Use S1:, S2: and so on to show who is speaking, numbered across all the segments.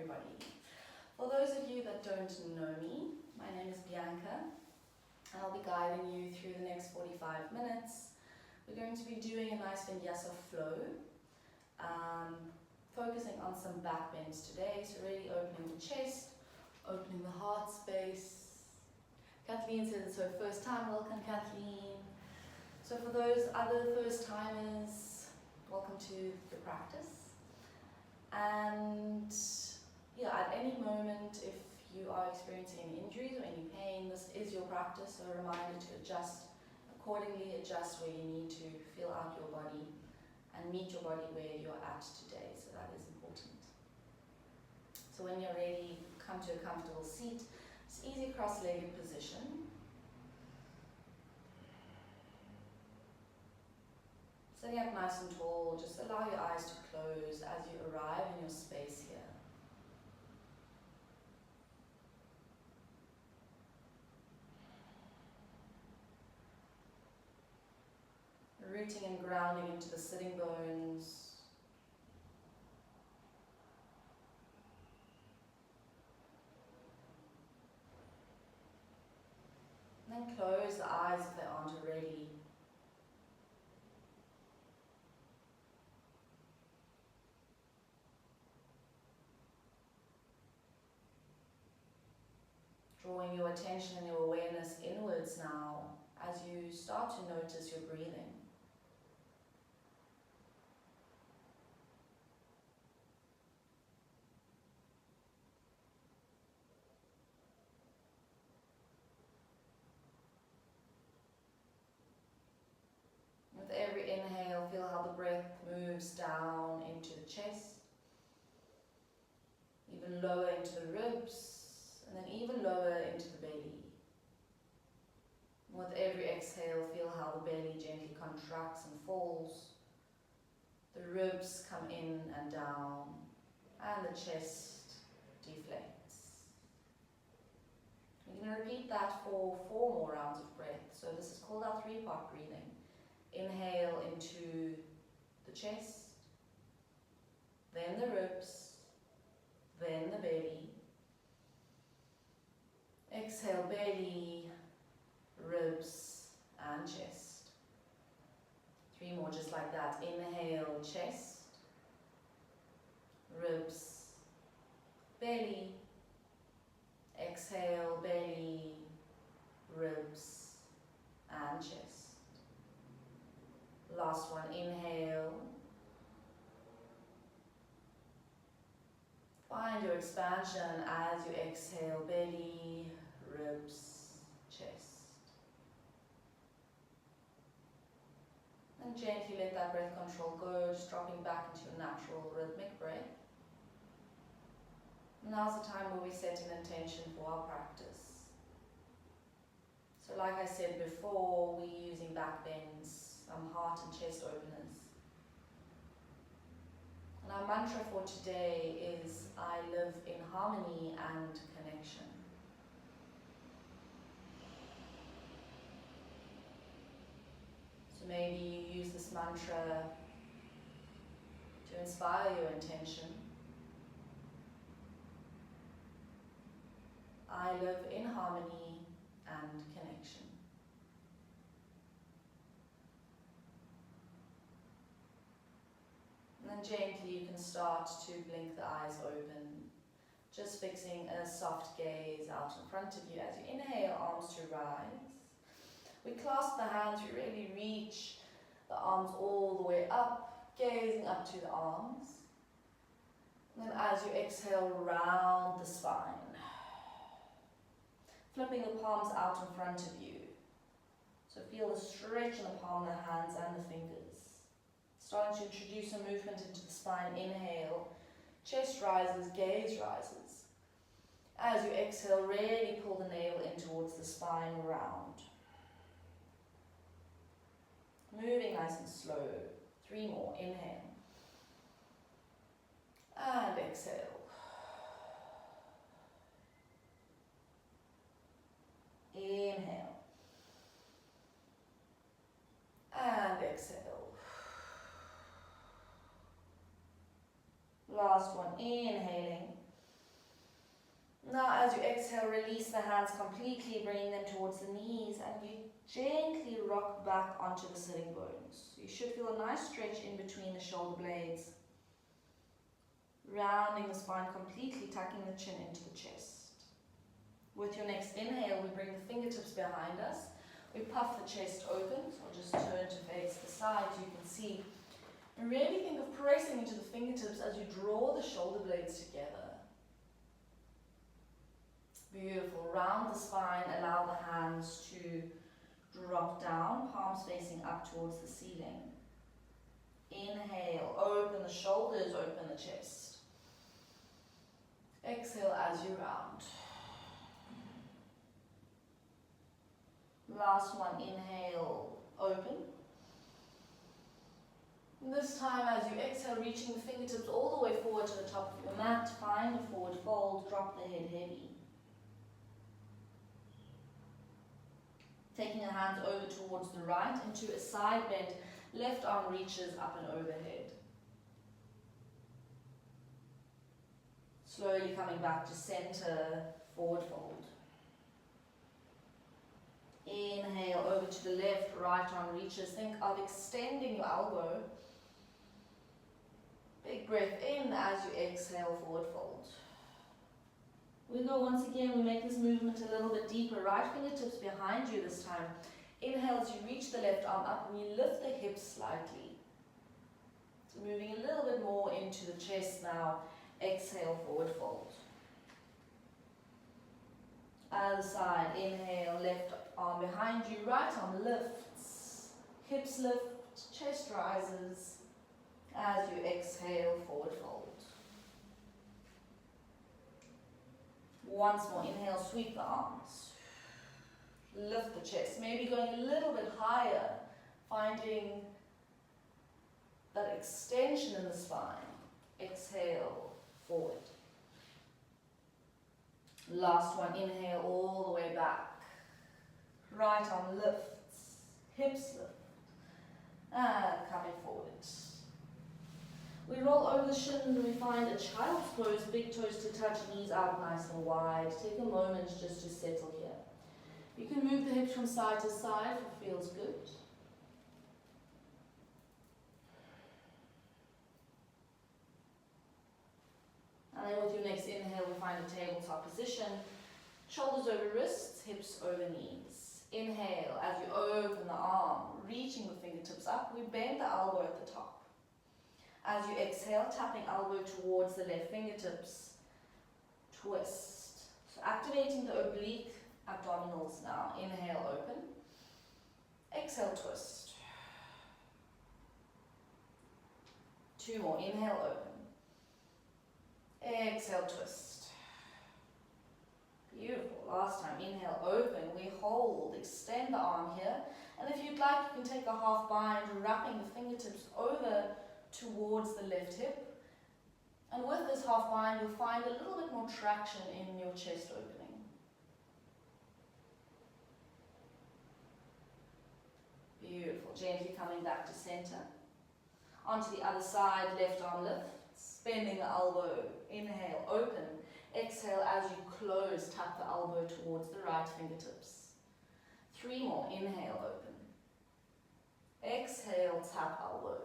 S1: everybody. For those of you that don't know me, my name is Bianca and I'll be guiding you through the next 45 minutes. We're going to be doing a nice Vinyasa flow, focusing on some back bends today, so really opening the chest, opening the heart space. Kathleen says it's her first time. Welcome, Kathleen. So for those other first timers, welcome to the practice. And yeah, at any moment, if you are experiencing any injuries or any pain, this is your practice, so a reminder to adjust accordingly, adjust where you need to, feel out your body and meet your body where you're at today, so that is important. So when you're ready, come to a comfortable seat. It's easy cross-legged position. Sitting up nice and tall, just allow your eyes to close as you arrive in your space here. Rooting and grounding into the sitting bones. And then close the eyes if they aren't already. Drawing your attention and your awareness inwards now as you start to notice your breathing. With every inhale, feel how the breath moves down into the chest, even lower into the ribs, and then even lower into the belly. With every exhale, feel how the belly gently contracts and falls. The ribs come in and down, and the chest deflects. We're going to repeat that for 4 more rounds of breath. So this is called our 3-part breathing. Inhale into the chest, then the ribs, then the belly. Exhale, belly, ribs and chest. 3 more just like that. Inhale, chest, ribs, belly. Exhale, belly, ribs and chest. Last one, inhale. Find your expansion as you exhale, belly, ribs, chest. And gently let that breath control go, just dropping back into your natural rhythmic breath. Now's the time where we set an intention for our practice. So like I said before, we're using back bends, some heart and chest openers. And our mantra for today is, I live in harmony and connection. So maybe you use this mantra to inspire your intention. I live in harmony and connection. And then gently you can start to blink the eyes open, just fixing a soft gaze out in front of you as you inhale, arms to rise. We clasp the hands, we really reach the arms all the way up, gazing up to the arms. And then as you exhale, round the spine. Flipping the palms out in front of you. So feel the stretch in the palm of the hands and the fingers. Starting to introduce some movement into the spine. Inhale, chest rises, gaze rises. As you exhale, really pull the navel in towards the spine, round. Moving nice and slow. 3 more, inhale. And exhale. Inhale. And exhale. Last one, inhaling. Now as you exhale, release the hands completely, bringing them towards the knees, and you gently rock back onto the sitting bones. You should feel a nice stretch in between the shoulder blades, rounding the spine completely, tucking the chin into the chest. With your next inhale, we bring the fingertips behind us. We puff the chest open, so I'll just turn to face the side so you can see. And really think of pressing into the fingertips as you draw the shoulder blades together. Beautiful. Round the spine, allow the hands to drop down, palms facing up towards the ceiling. Inhale, open the shoulders, open the chest. Exhale as you round. Last one, inhale, open. And this time as you exhale, reaching the fingertips all the way forward to the top of your mat, find a forward fold, drop the head heavy. Taking the hands over towards the right into a side bend, left arm reaches up and overhead. Slowly coming back to center, forward fold. Inhale over to the left, right arm reaches. Think of extending your elbow. Big breath in as you exhale, forward fold. We go once again, we make this movement a little bit deeper. Right fingertips behind you this time. Inhale as you reach the left arm up and you lift the hips slightly. So moving a little bit more into the chest now. Exhale, forward fold. Other side, inhale, left arm behind you, right arm lifts, hips lift, chest rises. As you exhale, forward fold. Once more, inhale, sweep the arms. Lift the chest, maybe going a little bit higher, finding that extension in the spine. Exhale, forward. Last one, inhale all the way back. Right arm lifts, hips lift, and coming forward. We roll over the shins and we find a child's pose, big toes to touch, knees out nice and wide. Take a moment just to settle here. You can move the hips from side to side if it feels good. And then with your next inhale, we find a tabletop position. Shoulders over wrists, hips over knees. Inhale, as you open the arm, reaching the fingertips up, we bend the elbow at the top. As you exhale, tapping elbow towards the left fingertips. Twist. So activating the oblique abdominals now. Inhale, open. Exhale, twist. Two more. Inhale, open. Exhale, twist. Beautiful. Last time. Inhale, open. We hold. Extend the arm here. And if you'd like, you can take a half bind, wrapping the fingertips over towards the left hip. And with this half bind, you'll find a little bit more traction in your chest opening. Beautiful. Gently coming back to center. Onto the other side, left arm lifts, bending the elbow. Inhale, open. Exhale, as you close, tap the elbow towards the right fingertips. Three more. Inhale, open. Exhale, tap elbow.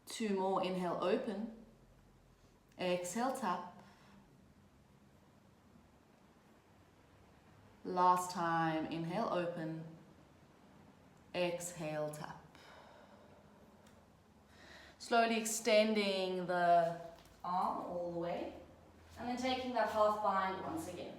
S1: Two more. Inhale, open. Exhale, tap. Last time. Inhale, open. Exhale, tap. Slowly extending the arm all the way. And then taking that half bind once again.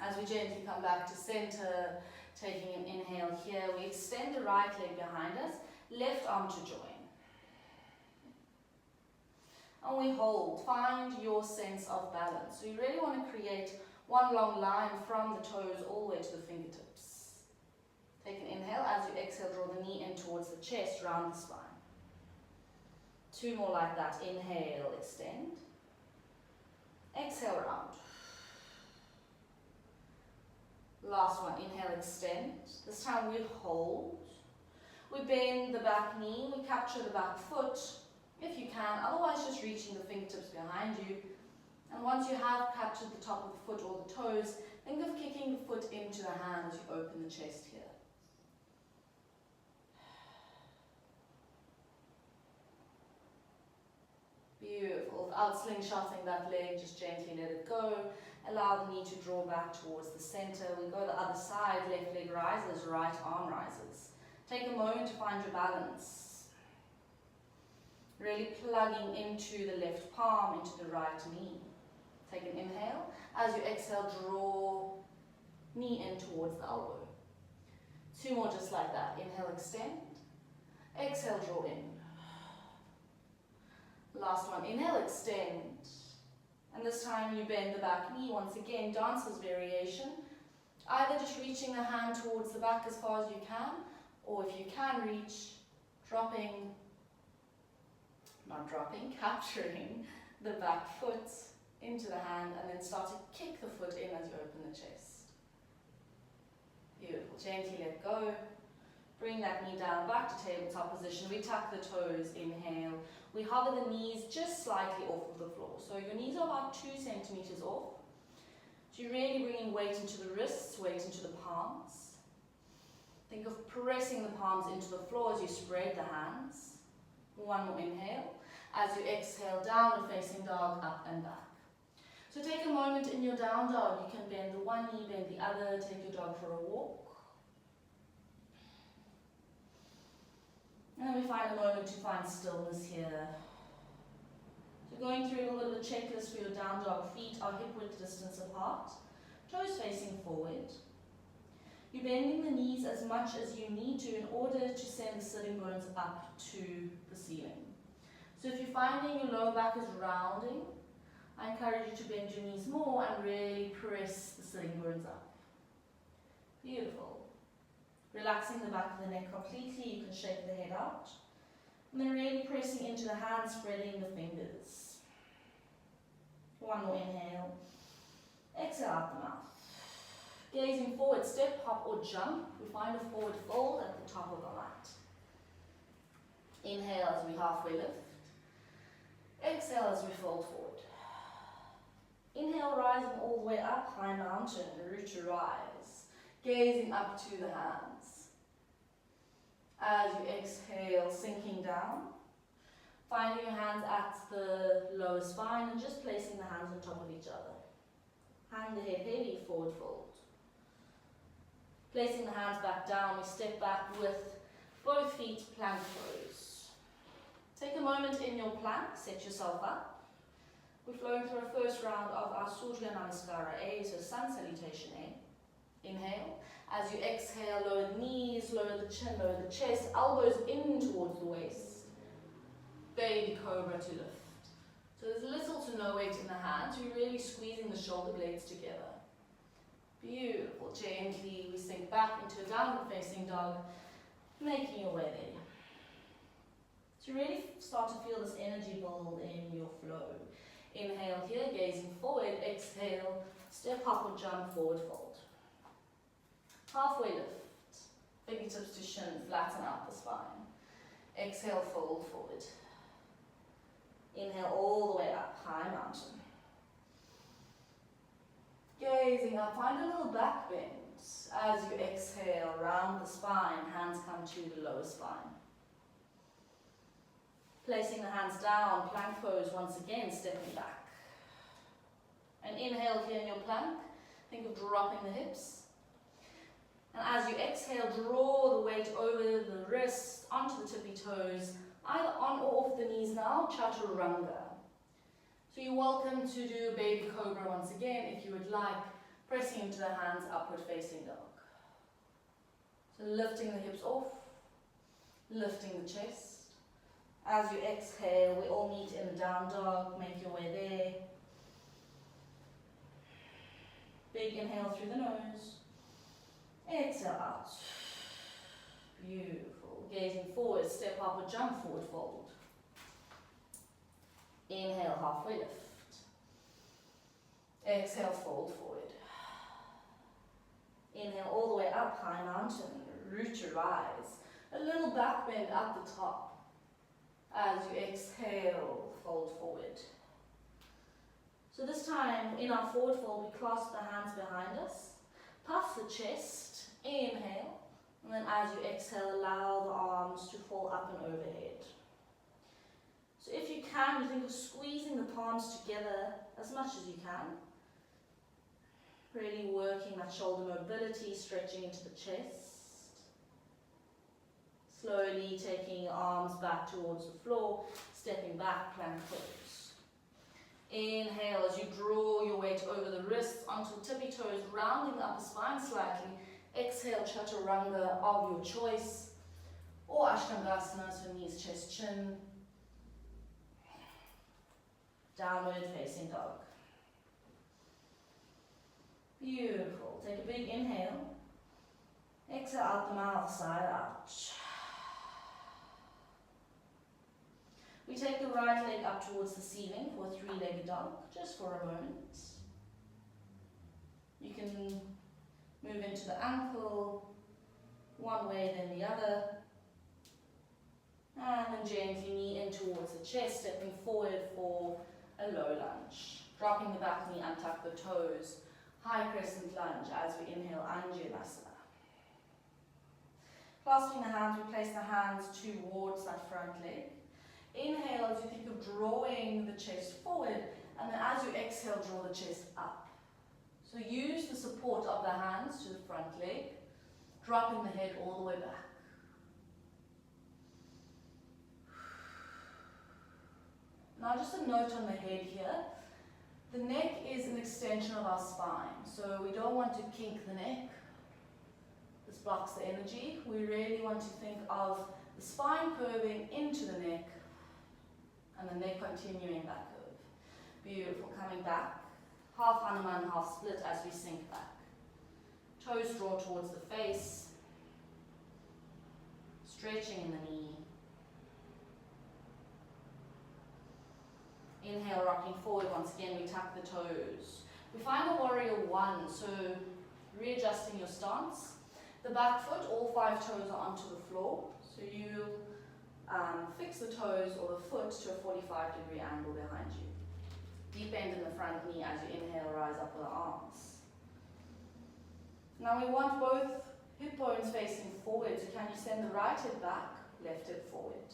S1: As we gently come back to center, taking an inhale here, we extend the right leg behind us, left arm to join. And we hold. Find your sense of balance. So you really want to create one long line from the toes all the way to the fingertips. Take an inhale. As you exhale, draw the knee in towards the chest, round the spine. Two more like that. Inhale, extend. Exhale, round. Last one, inhale, extend. This time we hold. We bend the back knee, we capture the back foot, if you can, otherwise just reaching the fingertips behind you. And once you have captured the top of the foot or the toes, think of kicking the foot into the hand as you open the chest here. Beautiful. Without slingshotting that leg, just gently let it go. Allow the knee to draw back towards the center. We go the other side, left leg rises, right arm rises. Take a moment to find your balance. Really plugging into the left palm, into the right knee. Take an inhale. As you exhale, draw knee in towards the elbow. 2 more just like that. Inhale, extend. Exhale, draw in. Last one. Inhale, extend. And this time you bend the back knee. Once again, dancer's variation. Either just reaching the hand towards the back as far as you can, or if you can reach, capturing the back foot into the hand, and then start to kick the foot in as you open the chest. Beautiful. Gently let go. Bring that knee down back to tabletop position. We tuck the toes. Inhale. We hover the knees just slightly off of the floor. So your knees are about 2 centimeters off. So you're really bringing weight into the wrists, weight into the palms. Think of pressing the palms into the floor as you spread the hands. 1 more inhale. As you exhale, downward facing dog, up and back. So take a moment in your down dog. You can bend the one knee, bend the other, take your dog for a walk. And then we find a moment to find stillness here. So going through a little bit of a checklist for your down dog. Feet are hip width distance apart. Toes facing forward. You're bending the knees as much as you need to in order to send the sitting bones up to the ceiling. So if you're finding your lower back is rounding, I encourage you to bend your knees more and really press the sitting bones up. Beautiful. Relaxing the back of the neck completely, you can shake the head out. And then really pressing into the hands, spreading the fingers. 1 more inhale. Exhale out the mouth. Gazing forward, step, hop or jump. We find a forward fold at the top of the mat. Inhale as we halfway lift. Exhale as we fold forward. Inhale, rising all the way up, high mountain, root to rise. Gazing up to the hands. As you exhale, sinking down. Finding your hands at the lower spine and just placing the hands on top of each other. Hang the head heavy, forward fold. Placing the hands back down, we step back with both feet plank pose. Take a moment in your plank, set yourself up. We're flowing through our first round of our Surya Namaskara A, so Sun Salutation A. Inhale. As you exhale, lower the knees, lower the chin, lower the chest, elbows in towards the waist. Baby Cobra to lift. So there's little to no weight in the hands. We're really squeezing the shoulder blades together. Beautiful. Gently we sink back into a downward facing dog, making your way there. So really start to feel this energy build in your flow. Inhale here, gazing forward. Exhale, step up or jump, forward fold. Halfway lift. Fingertips to shin, flatten out the spine. Exhale, fold forward. Inhale all the way up, high mountain. Gazing up, find a little back bend. As you exhale, round the spine, hands come to the lower spine. Placing the hands down, plank pose once again, stepping back. And inhale here in your plank, think of dropping the hips. And as you exhale, draw the weight over the wrist, onto the tippy toes, either on or off the knees now, chaturanga. So you're welcome to do baby cobra once again if you would like, pressing into the hands, upward facing dog. So lifting the hips off, lifting the chest. As you exhale, we all meet in the down dog, make your way there. Big inhale through the nose. Exhale out. Beautiful. Gazing forward, step up or jump forward fold. Inhale, halfway lift. Exhale, fold forward. Inhale all the way up, high mountain, root to rise. A little back bend at the top. As you exhale, fold forward. So this time, in our forward fold, we clasp the hands behind us, puff the chest, inhale, and then as you exhale, allow the arms to fall up and overhead. So if you can, you think of squeezing the palms together as much as you can. Really working that shoulder mobility, stretching into the chest. Slowly taking your arms back towards the floor, stepping back, plank pose. Inhale as you draw your weight over the wrists onto the tippy toes, rounding the upper spine slightly. Exhale, chaturanga of your choice, or ashtangasana, so knees, chest, chin. Downward facing dog. Beautiful. Take a big inhale. Exhale out the mouth, side out. We take the right leg up towards the ceiling for a three-legged dog, just for a moment. You can move into the ankle, one way then the other. And then gently knee in towards the chest, stepping forward for a low lunge. Dropping the back knee, untuck the toes. High crescent lunge as we inhale, Vinyasa. Clasping the hands, we place the hands towards that front leg. Inhale as you think of drawing the chest forward, and then as you exhale, draw the chest up. So use the support of the hands to the front leg, dropping the head all the way back. Now just a note on the head here. The neck is an extension of our spine, so we don't want to kink the neck. This blocks the energy. We really want to think of the spine curving into the neck, and the neck continuing that curve. Beautiful. Coming back. Half Hanuman, half split as we sink back. Toes draw towards the face. Stretching in the knee. Inhale, rocking forward. Once again, we tuck the toes. We find a warrior one, so readjusting your stance. The back foot, all 5 toes are onto the floor. So you fix the toes or the foot to a 45-degree angle behind you. Deep bend in the front knee as you inhale, rise up with the arms. Now we want both hip bones facing forward. So can you send the right hip back, left hip forward?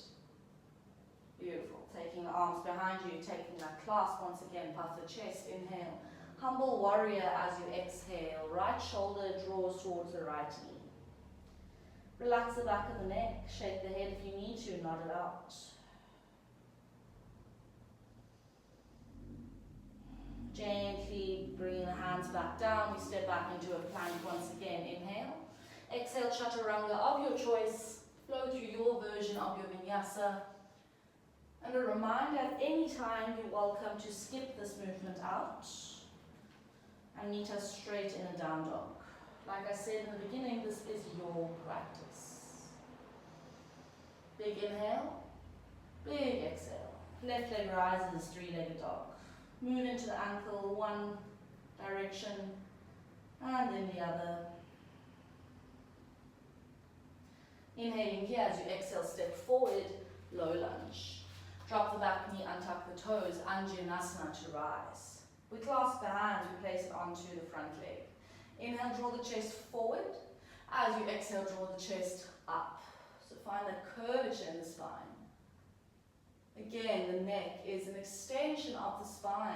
S1: Beautiful. Taking the arms behind you, taking that clasp once again, puff the chest, inhale. Humble warrior as you exhale. Right shoulder draws towards the right knee. Relax the back of the neck, shake the head if you need to, nod it out. Gently bringing the hands back down, we step back into a plank once again. Inhale. Exhale, chaturanga of your choice. Flow through your version of your vinyasa. And a reminder, at any time you're welcome to skip this movement out and meet us straight in a down dog. Like I said in the beginning, this is your practice. Big inhale, big exhale. Left leg rises, three-legged dog. Move into the ankle, one direction, and then the other. Inhaling here as you exhale, step forward, low lunge. Drop the back knee, untuck the toes, Vinyasa to rise. We clasp the hands, we place it onto the front leg. Inhale, draw the chest forward. As you exhale, draw the chest up. So find that curvature in the spine. Again, the neck is an extension of the spine.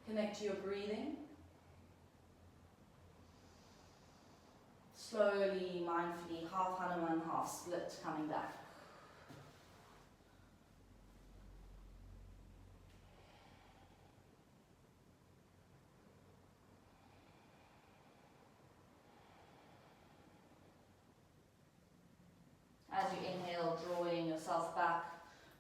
S1: Connect to your breathing. Slowly, mindfully, half Hanuman, half split, coming back. As you inhale, drawing yourself back,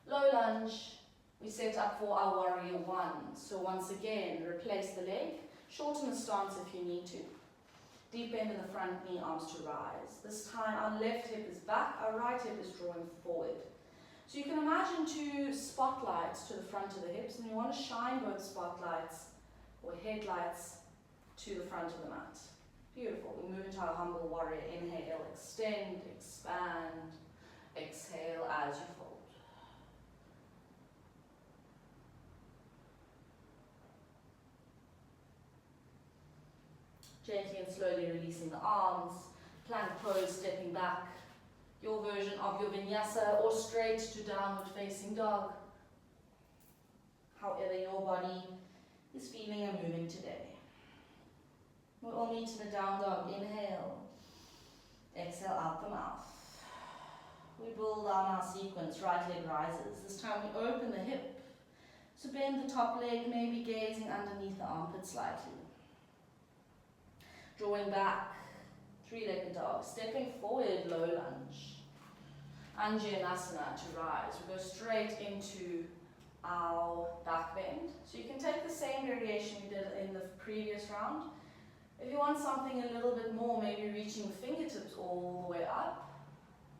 S1: low lunge, we set up for our warrior one. So once again, replace the leg, shorten the stance if you need to. Deep bend in the front knee, arms to rise. This time our left hip is back, our right hip is drawing forward. So you can imagine two spotlights to the front of the hips, and you want to shine both spotlights or headlights to the front of the mat. Beautiful. We move into our humble warrior. Inhale, extend, expand. Exhale as you fold. Gently and slowly releasing the arms. Plank pose, stepping back. Your version of your vinyasa, or straight to downward facing dog. However your body is feeling and moving today. We all meet in a down dog. Inhale. Exhale out the mouth. We build on our sequence. Right leg rises. This time we open the hip. So bend the top leg, maybe gazing underneath the armpit slightly. Drawing back. Three-legged dog. Stepping forward, low lunge. Vinyasa to rise. We go straight into our back bend. So you can take the same variation you did in the previous round. If you want something a little bit more, maybe reaching the fingertips all the way up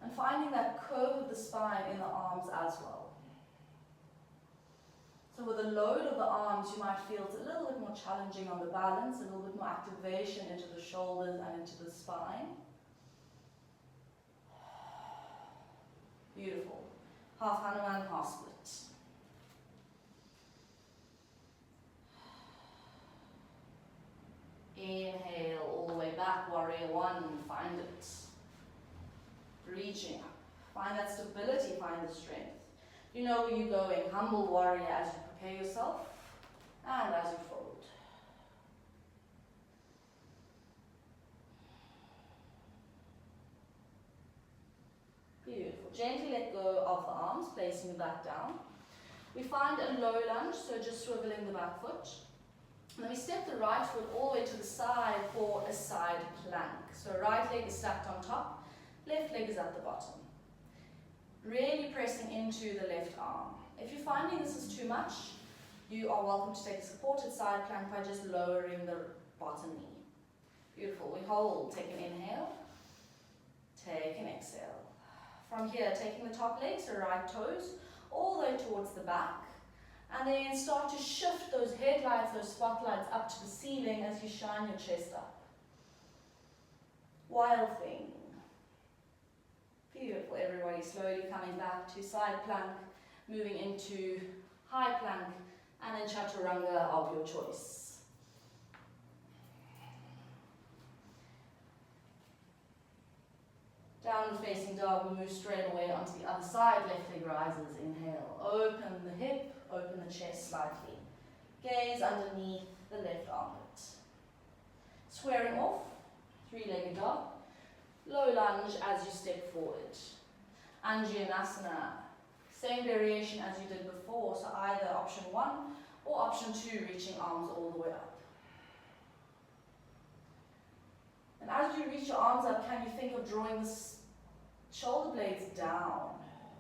S1: and finding that curve of the spine in the arms as well. So with the load of the arms, you might feel it's a little bit more challenging on the balance, a little bit more activation into the shoulders and into the spine. Beautiful. Half Hanuman, half split. Inhale all the way back, warrior one, find it. Reaching up. Find that stability, find the strength. You know where you're going. Humble warrior as you prepare yourself and as you fold. Beautiful. Gently let go of the arms, placing the back down. We find a low lunge, so just swiveling the back foot. And then we step the right foot all the way to the side for a side plank. So right leg is stacked on top, left leg is at the bottom. Really pressing into the left arm. If you're finding this is too much, you are welcome to take a supported side plank by just lowering the bottom knee. Beautiful. We hold. Take an inhale. Take an exhale. From here, taking the top leg, so right toes, all the way towards the back. And then start to shift those headlights, those spotlights up to the ceiling as you shine your chest up. Wild thing. Beautiful, everybody. Slowly coming back to side plank, moving into high plank, and then chaturanga of your choice. Downward facing dog, we move straight away onto the other side. Left leg rises. Inhale. Open the hip. Open the chest slightly. Gaze underneath the left armpit. Squaring off, three-legged dog. Low lunge as you step forward. Vinyasa. Same variation as you did before, so either option 1 or option 2, reaching arms all the way up. And as you reach your arms up, can you think of drawing the shoulder blades down?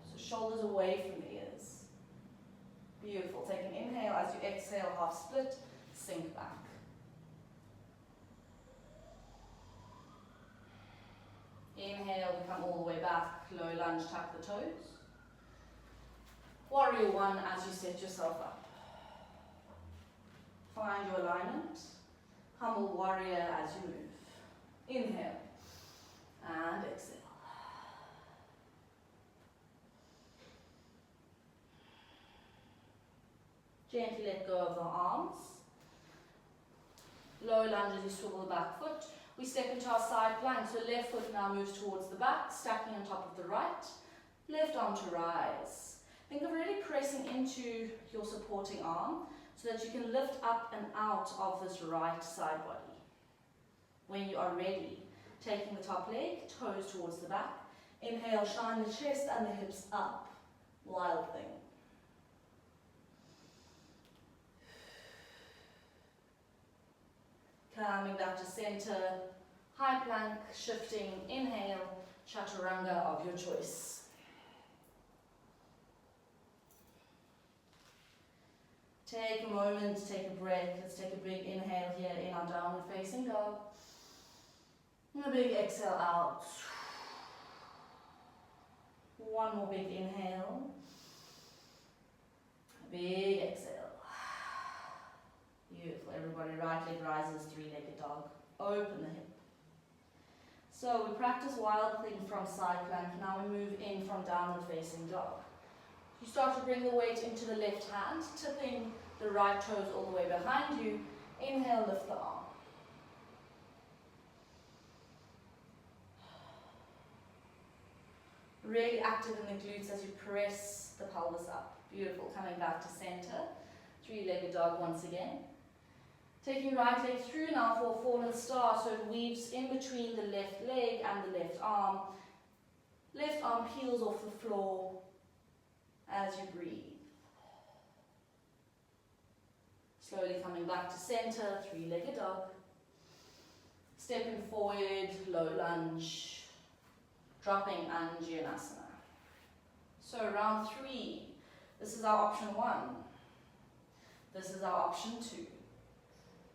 S1: So shoulders away from the ears. Beautiful. Take an inhale as you exhale, half split, sink back. Inhale, we come all the way back, low lunge, tuck the toes. Warrior one as you set yourself up. Find your alignment. Humble warrior as you move. Inhale and exhale. Gently let go of the arms. Low lunge as you swivel the back foot. We step into our side plank, so left foot now moves towards the back, stacking on top of the right. Left arm to rise. Think of really pressing into your supporting arm so that you can lift up and out of this right side body. When you are ready, taking the top leg, toes towards the back. Inhale, shine the chest and the hips up. Wild thing. Coming back to center, high plank, shifting, inhale, chaturanga of your choice. Take a moment, take a breath. Let's take a big inhale here in our downward facing dog. And a big exhale out. One more big inhale. Big exhale. Beautiful, everybody. Right leg rises, three-legged dog. Open the hip. So we practice wild thing from side plank. Now we move in from downward facing dog. You start to bring the weight into the left hand, tipping the right toes all the way behind you. Inhale, lift the arm. Really active in the glutes as you press the pelvis up. Beautiful. Coming back to center. Three-legged dog once again. Taking right leg through now for a fallen star, so it weaves in between the left leg and the left arm. Left arm peels off the floor as you breathe. Slowly coming back to center, three-legged dog. Stepping forward, low lunge. Dropping Vinyasa. So round 3, this is our option 1. This is our option 2.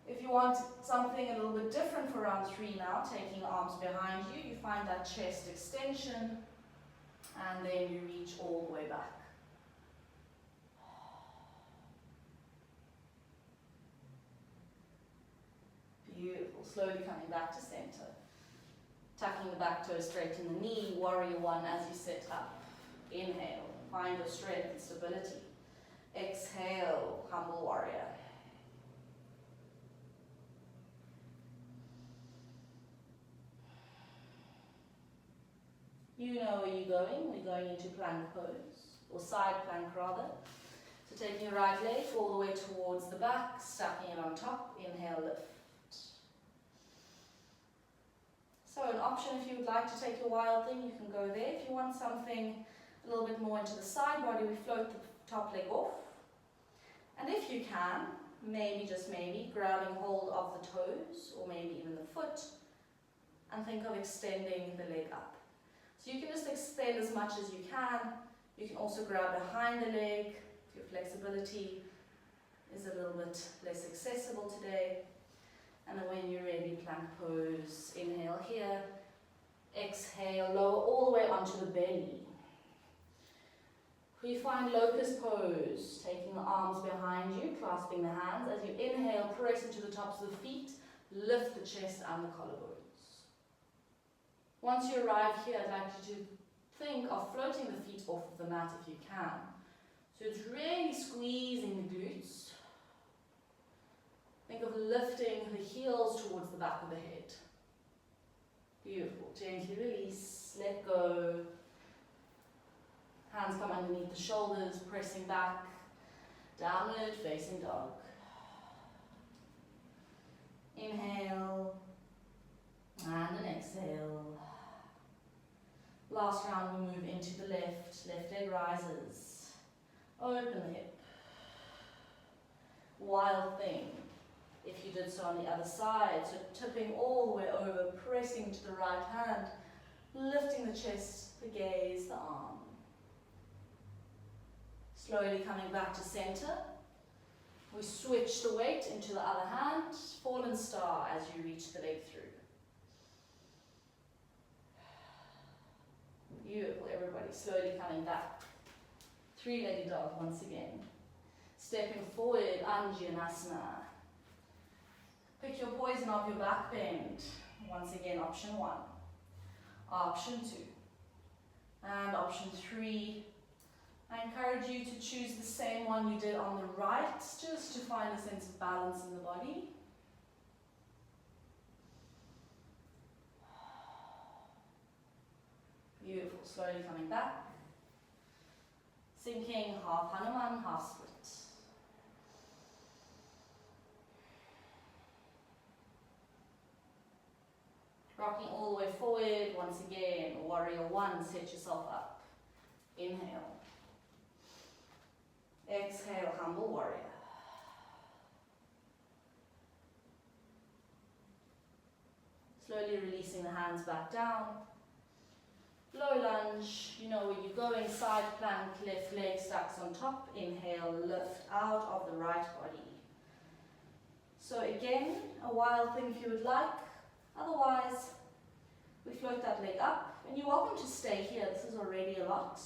S1: If you want something a little bit different for round 3 now, taking the arms behind you, you find that chest extension, and then you reach all the way back. Beautiful. Slowly coming back to center. Tucking the back toe straight in the knee, warrior 1 as you sit up. Inhale, find your strength and stability. Exhale, humble warrior. You know where you're going. We're going into plank pose, or side plank rather. So taking your right leg all the way towards the back, stacking it on top. Inhale, lift. So an option, if you would like to take your wild thing, you can go there. If you want something a little bit more into the side body, we float the top leg off. And if you can, maybe, just maybe, grabbing hold of the toes, or maybe even the foot, and think of extending the leg up. So you can just extend as much as you can. You can also grab behind the leg if your flexibility is a little bit less accessible today. And then when you're ready, plank pose. Inhale here. Exhale, lower all the way onto the belly. We find locust pose, taking the arms behind you, clasping the hands. As you inhale, press into the tops of the feet, lift the chest and the collarbones. Once you arrive here, I'd like you to think of floating the feet off of the mat if you can. So it's really squeezing the glutes. Think of lifting the heels towards the back of the head. Beautiful. Gently release, let go. Hands come underneath the shoulders, pressing back. Downward facing dog. Inhale. And an exhale. Last round we move into the left. Left leg rises. Open the hip. Wild thing. If you did so on the other side, so tipping all the way over, pressing to the right hand, lifting the chest, the gaze, the arm. Slowly coming back to center. We switch the weight into the other hand, fallen star as you reach the leg through. Beautiful, everybody. Slowly coming back. Three-legged dog once again. Stepping forward, Vinyasa. Pick your poison of your back bend. Once again, option 1. Option 2. And option 3. I encourage you to choose the same one you did on the right, just to find a sense of balance in the body. Beautiful, slowly coming back. Sinking, half Hanuman, half split. Rocking all the way forward, once again, warrior 1, set yourself up. Inhale. Exhale, humble warrior. Slowly releasing the hands back down. Low lunge, you know where you're going, side plank, left leg stacks on top. Inhale, lift out of the right body. So again, a wild thing if you would like. Otherwise, We float that leg up, and you're welcome to stay here. This is already a lot.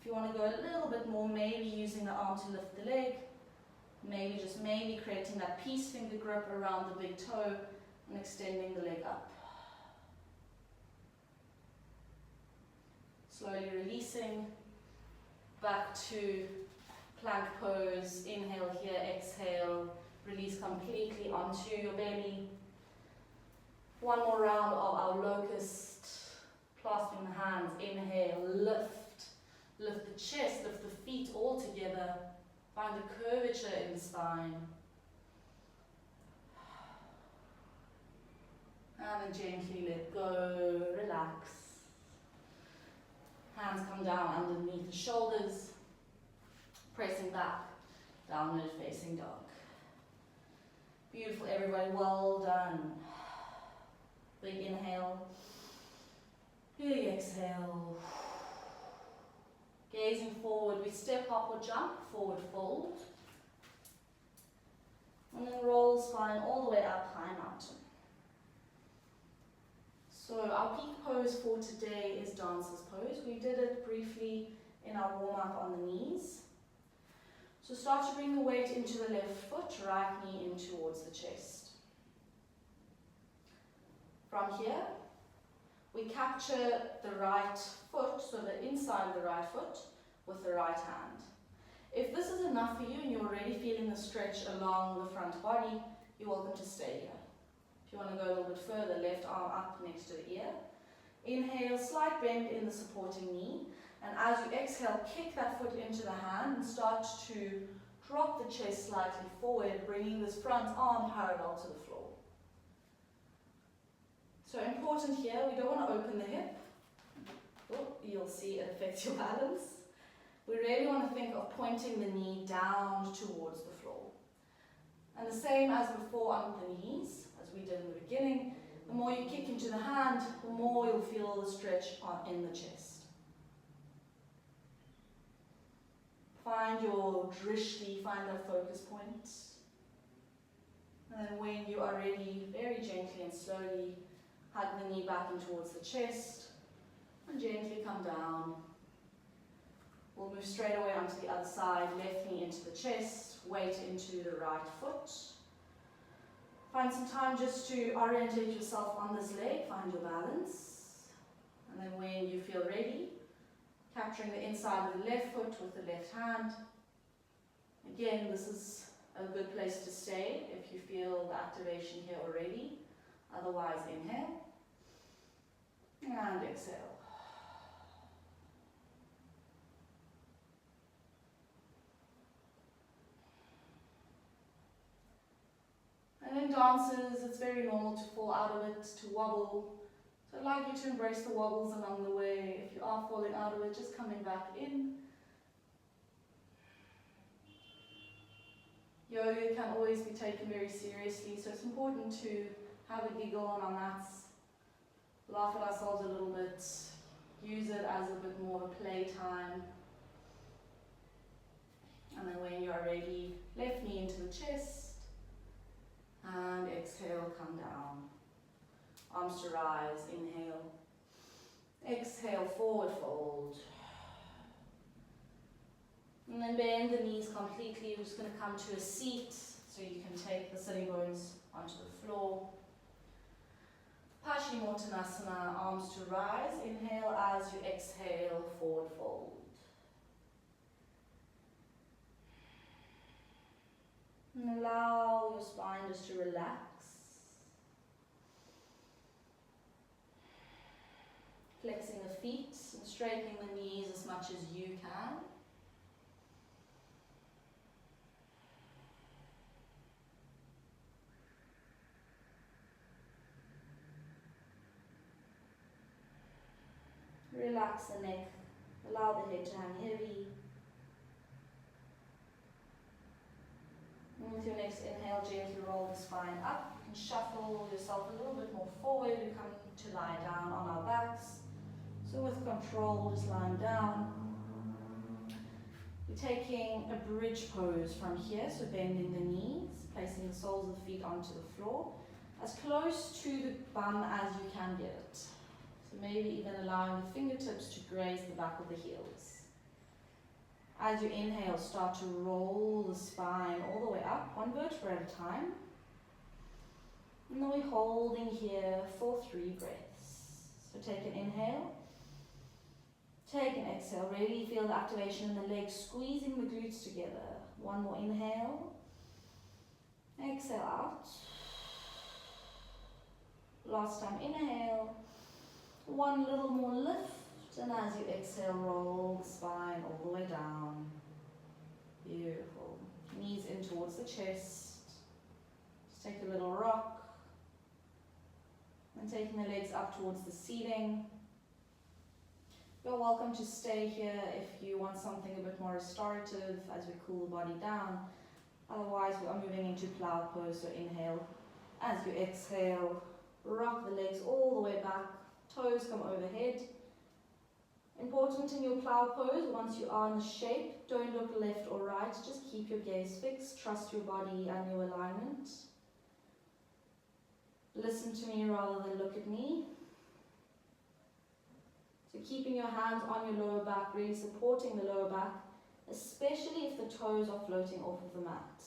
S1: If you want to go a little bit more, maybe using the arm to lift the leg, maybe creating that peace finger grip around the big toe and extending the leg up. Slowly releasing back to plank pose. Inhale here, exhale, release completely onto your belly. One more round of our locust, clasping the hands. Inhale, lift the chest, lift the feet all together. Find the curvature in the spine. And then gently let go, relax. Hands come down underneath the shoulders, pressing back, downward facing dog. Beautiful, everybody, well done. Big inhale, big exhale. Gazing forward, we step up or jump, forward fold. And then roll spine all the way up, high mountain. So our peak pose for today is dancer's pose. We did it briefly in our warm-up on the knees. So start to bring the weight into the left foot, right knee in towards the chest. From here, we capture the right foot, so the inside of the right foot, with the right hand. If this is enough for you and you're already feeling the stretch along the front body, you're welcome to stay here. If you want to go a little bit further, left arm up next to the ear. Inhale, slight bend in the supporting knee. And as you exhale, kick that foot into the hand and start to drop the chest slightly forward, bringing this front arm parallel to the floor. So important here, we don't want to open the hip. Oh, you'll see it affects your balance. We really want to think of pointing the knee down towards the floor. And the same as before on the knees, as we did in the beginning, the more you kick into the hand, the more you'll feel the stretch in the chest. Find your drishti, find that focus point. And then when you are ready, very gently and slowly, hug the knee back in towards the chest, and gently come down. We'll move straight away onto the other side, left knee into the chest, weight into the right foot. Find some time just to orientate yourself on this leg, find your balance. And then when you feel ready, capturing the inside of the left foot with the left hand. Again, this is a good place to stay if you feel the activation here already. Otherwise, inhale and exhale. And in dances, it's very normal to fall out of it, to wobble. So I'd like you to embrace the wobbles along the way. If you are falling out of it, just coming back in. Yoga can always be taken very seriously, so it's important to have a giggle on our mats, laugh at ourselves a little bit, use it as a bit more of a playtime. And then when you are ready, left knee into the chest, and exhale, come down. Arms to rise, inhale. Exhale, forward fold. And then bend the knees completely. We're just going to come to a seat so you can take the sitting bones onto the floor. Paschimottanasana, arms to rise. Inhale as you exhale, forward fold. And allow your spine just to relax. Flexing the feet and straightening the knees as much as you can. Relax the neck, allow the head to hang heavy. And with your next inhale, gently roll the spine up and shuffle yourself a little bit more forward. We come to lie down on our backs. So with control, just lying down. We're taking a bridge pose from here, so bending the knees, placing the soles of the feet onto the floor, as close to the bum as you can get it. So maybe even allowing the fingertips to graze the back of the heels. As you inhale, start to roll the spine all the way up, one vertebra at a time. And then we're holding here for 3 breaths. So take an inhale. Take an exhale. Really feel the activation in the legs, squeezing the glutes together. One more inhale. Exhale out. Last time, inhale. One little more lift. And as you exhale, roll the spine all the way down. Beautiful. Knees in towards the chest. Just take a little rock. And taking the legs up towards the ceiling. You're welcome to stay here if you want something a bit more restorative as we cool the body down. Otherwise, we are moving into plow pose, so inhale. As you exhale, rock the legs all the way back, toes come overhead. Important in your plow pose, once you are in the shape, don't look left or right, just keep your gaze fixed, trust your body and your alignment. Listen to me rather than look at me. So keeping your hands on your lower back, really supporting the lower back, especially if the toes are floating off of the mat.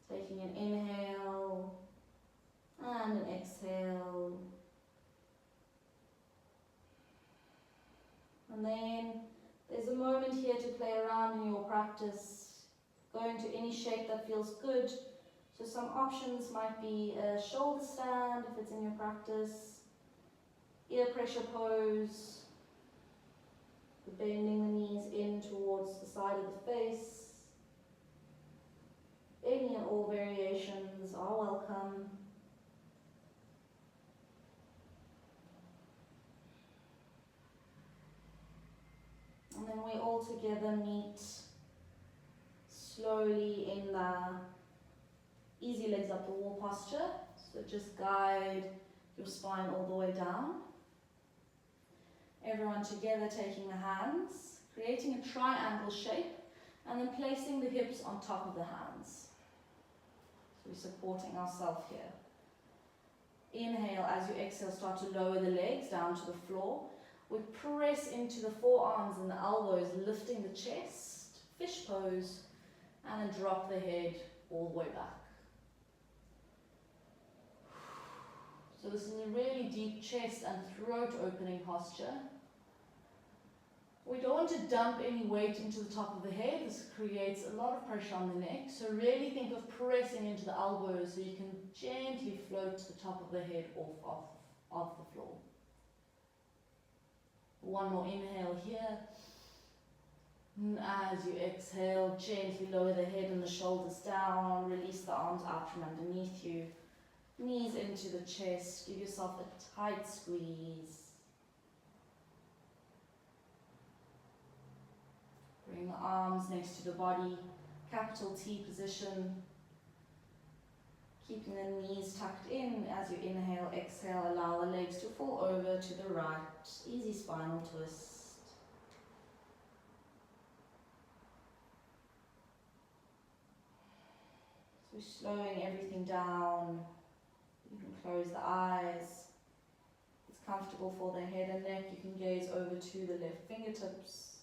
S1: Taking an inhale and an exhale. And then there's a moment here to play around in your practice. Go into any shape that feels good. So some options might be a shoulder stand if it's in your practice, ear pressure pose, bending the knees in towards the side of the face. Any and all variations are welcome. And then we all together meet slowly in the easy legs up the wall posture. So just guide your spine all the way down. Everyone together taking the hands, creating a triangle shape, and then placing the hips on top of the hands. So we're supporting ourselves here. Inhale, as you exhale, start to lower the legs down to the floor. We press into the forearms and the elbows, lifting the chest, fish pose, and then drop the head all the way back. So this is a really deep chest and throat opening posture. We don't want to dump any weight into the top of the head. This creates a lot of pressure on the neck. So really think of pressing into the elbows so you can gently float the top of the head off the floor. One more inhale here. And as you exhale, gently lower the head and the shoulders down. Release the arms out from underneath you. Knees into the chest. Give yourself a tight squeeze. Bring the arms next to the body. Capital T position. Keeping the knees tucked in as you inhale, exhale, allow the legs to fall over to the right. Easy spinal twist. So we're slowing everything down. You can close the eyes. If it's comfortable for the head and neck, you can gaze over to the left fingertips.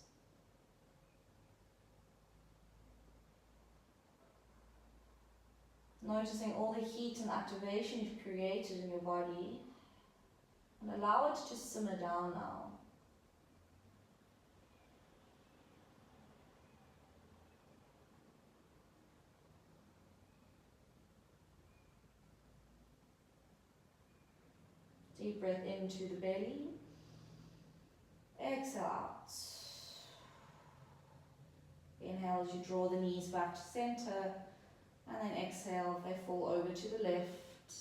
S1: Noticing all the heat and activation you've created in your body, and allow it to simmer down now. Deep breath into the belly. Exhale out. Inhale as you draw the knees back to center. And then exhale, they fall over to the left.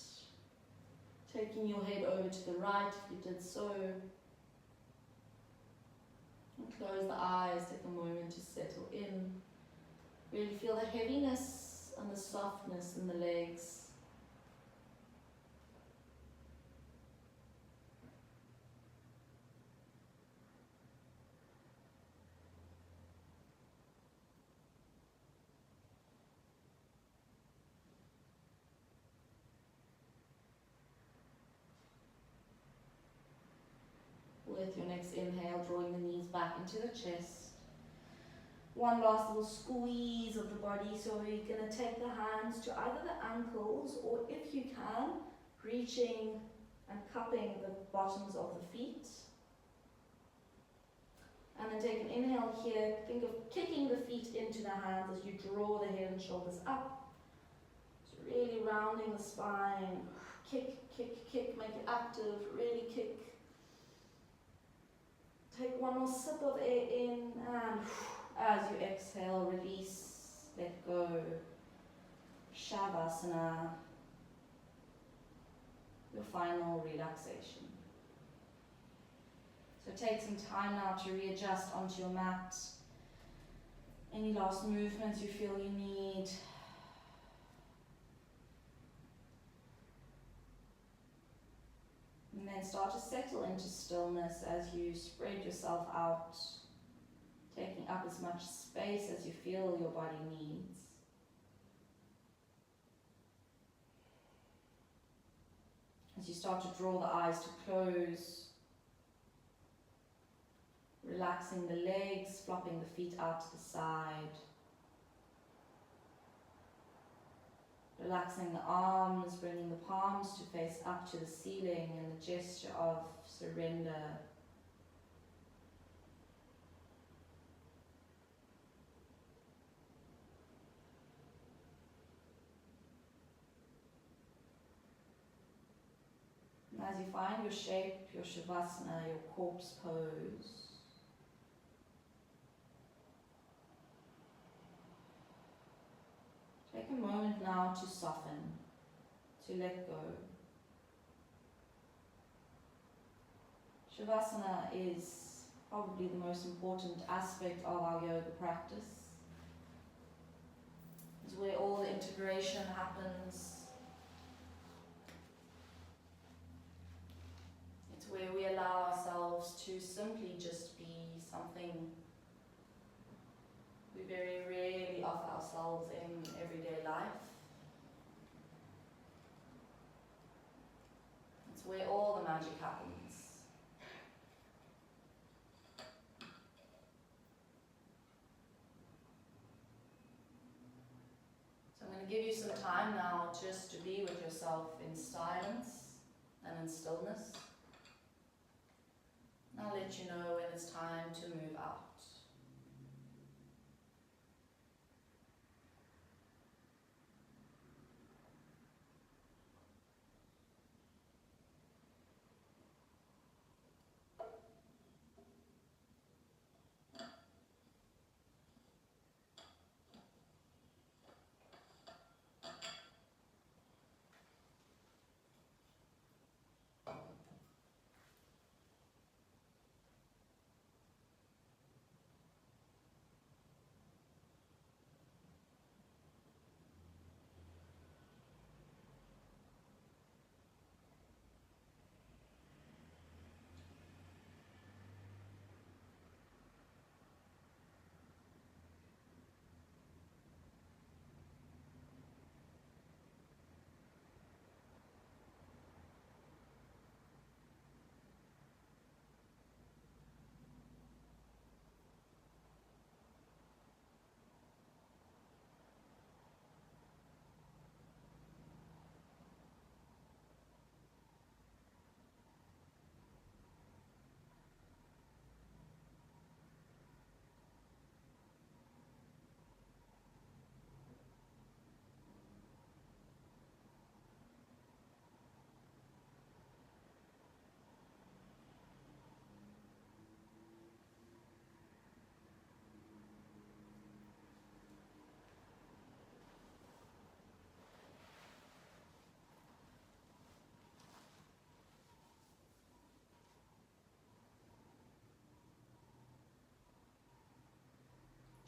S1: Taking your head over to the right if you did so. And close the eyes, take a moment to settle in. Really feel the heaviness and the softness in the legs. With your next inhale, drawing the knees back into the chest. One last little squeeze of the body. So you're going to take the hands to either the ankles, or if you can, reaching and cupping the bottoms of the feet. And then take an inhale here. Think of kicking the feet into the hands as you draw the head and shoulders up. So really rounding the spine. Kick, kick, kick. Make it active. Really kick. Take one more sip of air in, and as you exhale, release, let go. Shavasana. Your final relaxation. So take some time now to readjust onto your mat. Any last movements you feel you need. And then start to settle into stillness as you spread yourself out, taking up as much space as you feel your body needs. As you start to draw the eyes to close, relaxing the legs, flopping the feet out to the side. Relaxing the arms, bringing the palms to face up to the ceiling in the gesture of surrender. And as you find your shape, your shavasana, your corpse pose, take a moment now to soften, to let go. Shavasana is probably the most important aspect of our yoga practice. It's where all the integration happens. It's where we allow ourselves to simply just be something we very rarely offer ourselves in everyday life. It's where all the magic happens. So I'm going to give you some time now just to be with yourself in silence and in stillness. And I'll let you know when it's time to move out.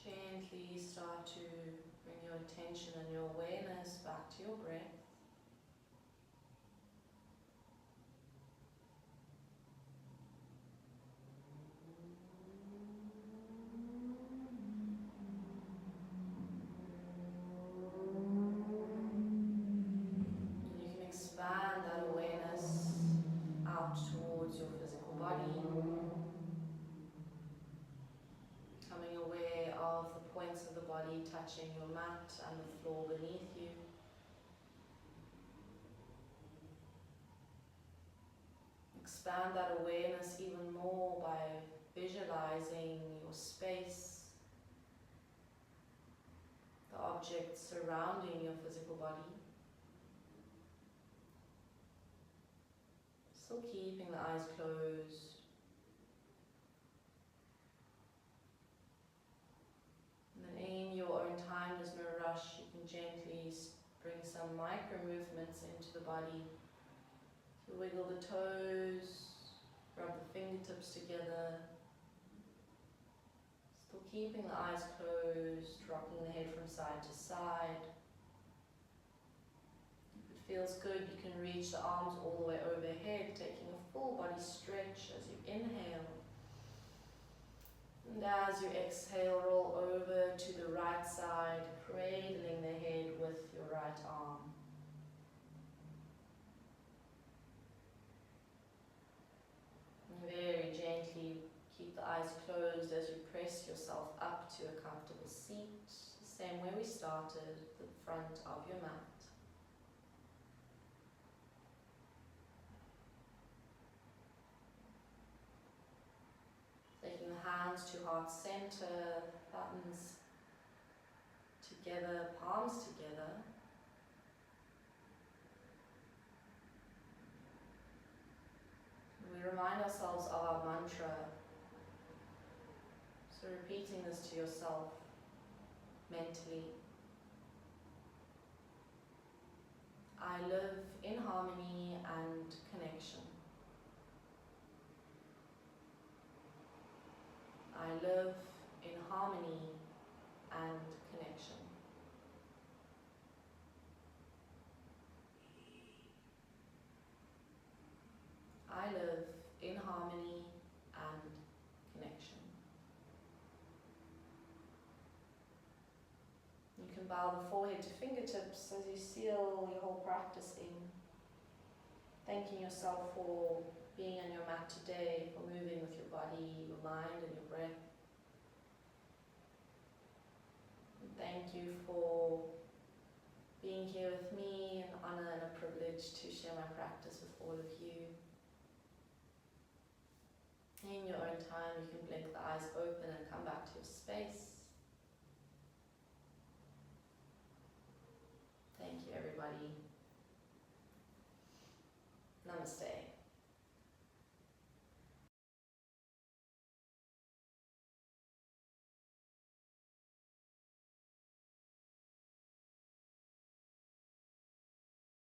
S1: Gently start to bring your attention and your awareness back to your breath. And you can expand that awareness out towards your physical body. touching your mat and the floor beneath you. Expand that awareness even more by visualizing your space, the objects surrounding your physical body. Still keeping the eyes closed. And then in your own time, there's no rush, you can gently bring some micro movements into the body. So wiggle the toes, rub the fingertips together. Still keeping the eyes closed, rocking the head from side to side. If it feels good, you can reach the arms all the way overhead, taking a full body stretch as you inhale. And as you exhale, roll over to the right side, cradling the head with your right arm. And very gently keep the eyes closed as you press yourself up to a comfortable seat, the same way we started, the front of your mat. Taking the hands to heart center, thumbs together, palms together. We remind ourselves of our mantra. So repeating this to yourself mentally. I live in harmony and connection. I live in harmony and connection. I live in harmony and connection. You can bow the forehead to fingertips as you seal your whole practice in. Thanking yourself for being on your mat today, for moving with your body, your mind and your breath. And thank you for being here with me, an honor and a privilege to share my practice with all of you. In your own time, you can blink the eyes open and come back to your space. Thank you, everybody. Namaste.